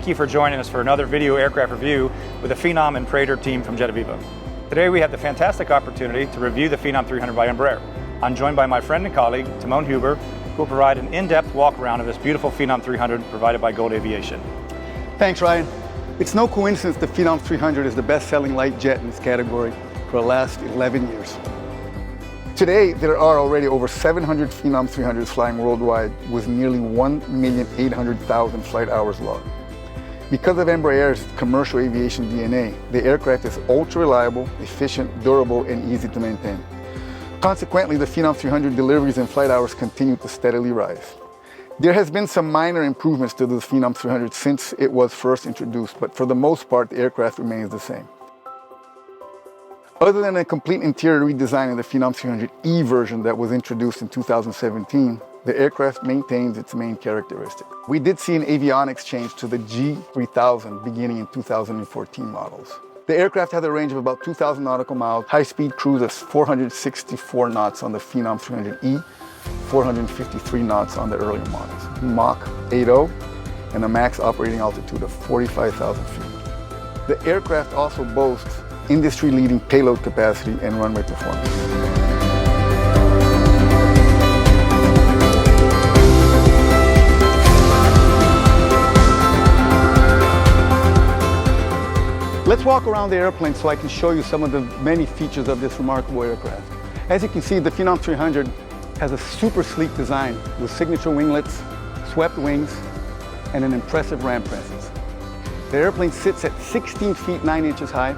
Thank you for joining us for another video aircraft review with the Phenom and Praetor team from Jet Aviva. Today we have the fantastic opportunity to review the Phenom 300 by Embraer. I'm joined by my friend and colleague, Timon Huber, who will provide an in-depth walk around of this beautiful Phenom 300 provided by Gold Aviation. Thanks, Ryan. It's no coincidence the Phenom 300 is the best-selling light jet in its category for the last 11 years. Today, there are already over 700 Phenom 300s flying worldwide with nearly 1,800,000 flight hours logged. Because of Embraer's commercial aviation DNA, the aircraft is ultra-reliable, efficient, durable, and easy to maintain. Consequently, the Phenom 300 deliveries and flight hours continue to steadily rise. There has been some minor improvements to the Phenom 300 since it was first introduced, but for the most part, the aircraft remains the same. Other than a complete interior redesign in the Phenom 300E version that was introduced in 2017, the aircraft maintains its main characteristic. We did see an avionics change to the G3000 beginning in 2014 models. The aircraft had a range of about 2,000 nautical miles, high-speed cruise of 464 knots on the Phenom 300E, 453 knots on the earlier models, Mach 8.0, and a max operating altitude of 45,000 feet. The aircraft also boasts industry-leading payload capacity and runway performance. Let's walk around the airplane so I can show you some of the many features of this remarkable aircraft. As you can see, the Phenom 300 has a super sleek design with signature winglets, swept wings, and an impressive ramp presence. The airplane sits at 16 feet 9 inches high,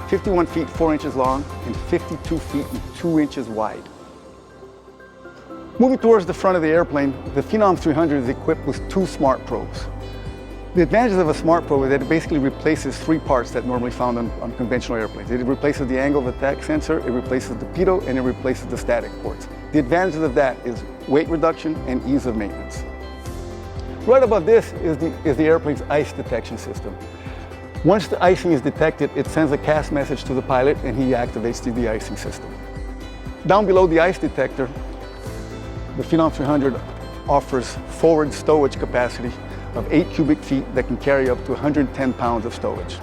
51 feet 4 inches long, and 52 feet and 2 inches wide. Moving towards the front of the airplane, the Phenom 300 is equipped with 2 smart probes. The advantages of a smart probe is that it basically replaces 3 parts that normally found on conventional airplanes. It replaces the angle of attack sensor, it replaces the pitot, and it replaces the static ports. The advantages of that is weight reduction and ease of maintenance. Right above this is the airplane's ice detection system. Once the icing is detected, it sends a CAS message to the pilot and he activates the de-icing system. Down below the ice detector, the Phenom 300 offers forward stowage capacity of 8 cubic feet that can carry up to 110 pounds of stowage.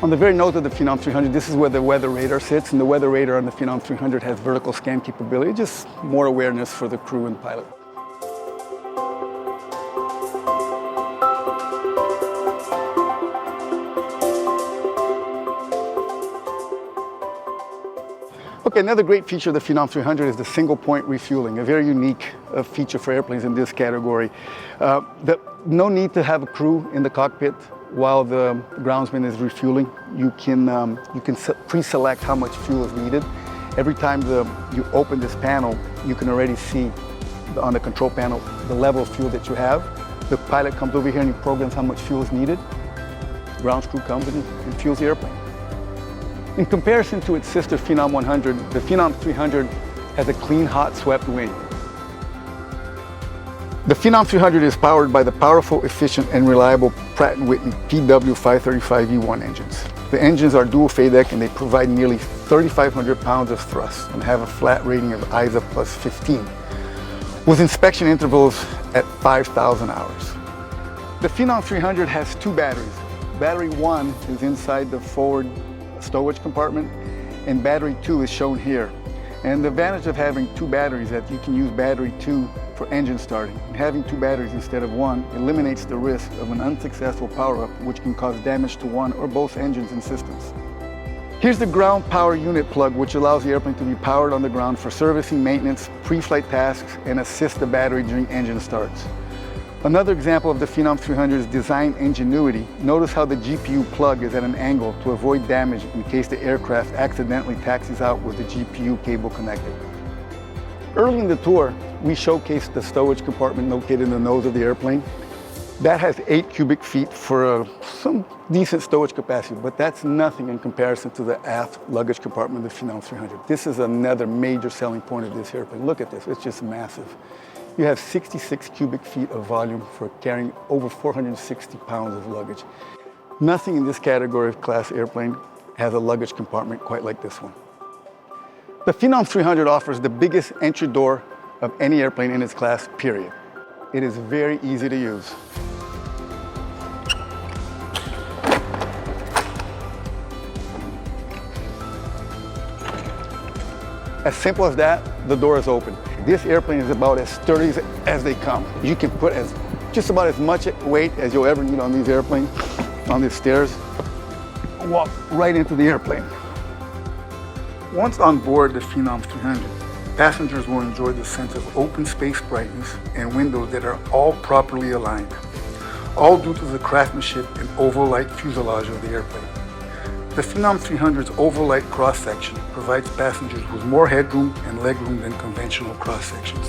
On the very nose of the Phenom 300, this is where the weather radar sits, and the weather radar on the Phenom 300 has vertical scan capability, just more awareness for the crew and pilot. Okay, another great feature of the Phenom 300 is the single-point refueling, a very unique feature for airplanes in this category. No need to have a crew in the cockpit while the groundsman is refueling. You can pre-select how much fuel is needed. Every time you open this panel, you can already see on the control panel the level of fuel that you have. The pilot comes over here and he programs how much fuel is needed. The ground crew comes and fuels the airplane. In comparison to its sister Phenom 100, the Phenom 300 has a clean, hot, swept wing. The Phenom 300 is powered by the powerful, efficient, and reliable Pratt & Whitney PW535E1 engines. The engines are dual FADEC and they provide nearly 3,500 pounds of thrust and have a flat rating of ISA plus 15, with inspection intervals at 5,000 hours. The Phenom 300 has 2 batteries. Battery 1 is inside the forward stowage compartment, and battery 2 is shown here. And the advantage of having 2 batteries is that you can use battery 2 for engine starting. And having 2 batteries instead of 1 eliminates the risk of an unsuccessful power-up, which can cause damage to one or both engines and systems. Here's the ground power unit plug, which allows the airplane to be powered on the ground for servicing, maintenance, pre-flight tasks, and assist the battery during engine starts. Another example of the Phenom 300's design ingenuity, notice how the GPU plug is at an angle to avoid damage in case the aircraft accidentally taxis out with the GPU cable connected. Early in the tour, we showcased the stowage compartment located in the nose of the airplane. That has 8 cubic feet for some decent stowage capacity, but that's nothing in comparison to the aft luggage compartment of the Phenom 300. This is another major selling point of this airplane. Look at this, it's just massive. You have 66 cubic feet of volume for carrying over 460 pounds of luggage. Nothing in this category of class airplane has a luggage compartment quite like this one. The Phenom 300 offers the biggest entry door of any airplane in its class, period. It is very easy to use. As simple as that, the door is open. This airplane is about as sturdy as they come. You can put just about as much weight as you'll ever need on these airplanes, on these stairs. Walk right into the airplane. Once on board the Phenom 300, passengers will enjoy the sense of open space brightness and windows that are all properly aligned, all due to the craftsmanship and oval-like fuselage of the airplane. The Phenom 300's oval-like cross-section provides passengers with more headroom and legroom than conventional cross-sections.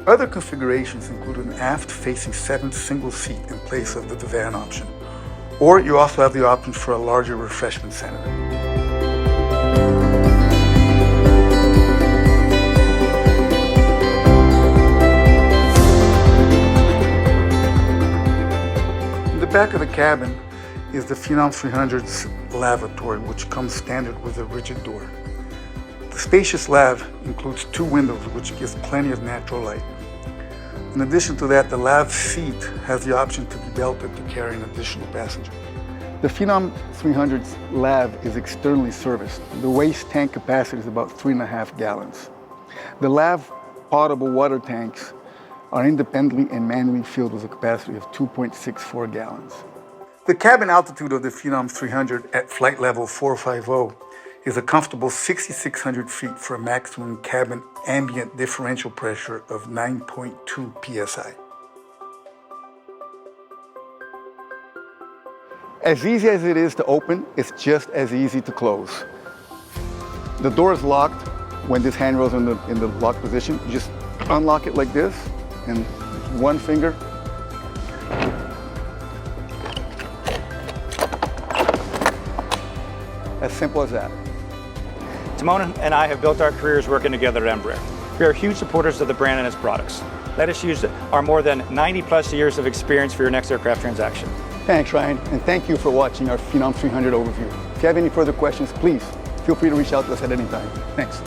Other configurations include an aft-facing 7th single seat in place of the divan option, or you also have the option for a larger refreshment center. In the back of the cabin is the Phenom 300's lavatory, which comes standard with a rigid door. The Spacious Lab includes 2 windows, which gives plenty of natural light. In addition to that, the Lav seat has the option to be belted to carry an additional passenger. The Phenom 300's Lav is externally serviced. The waste tank capacity is about 3.5 gallons. The Lav potable water tanks are independently and manually filled with a capacity of 2.64 gallons. The cabin altitude of the Phenom 300 at flight level 450 is a comfortable 6,600 feet for a maximum cabin ambient differential pressure of 9.2 psi. As easy as it is to open, it's just as easy to close. The door is locked when this handrail is in the locked position. You just unlock it like this, and one finger. As simple as that. Timon and I have built our careers working together at Embraer. We are huge supporters of the brand and its products. Let us use our more than 90+ years of experience for your next aircraft transaction. Thanks, Ryan, and thank you for watching our Phenom 300 overview. If you have any further questions, please feel free to reach out to us at any time. Thanks.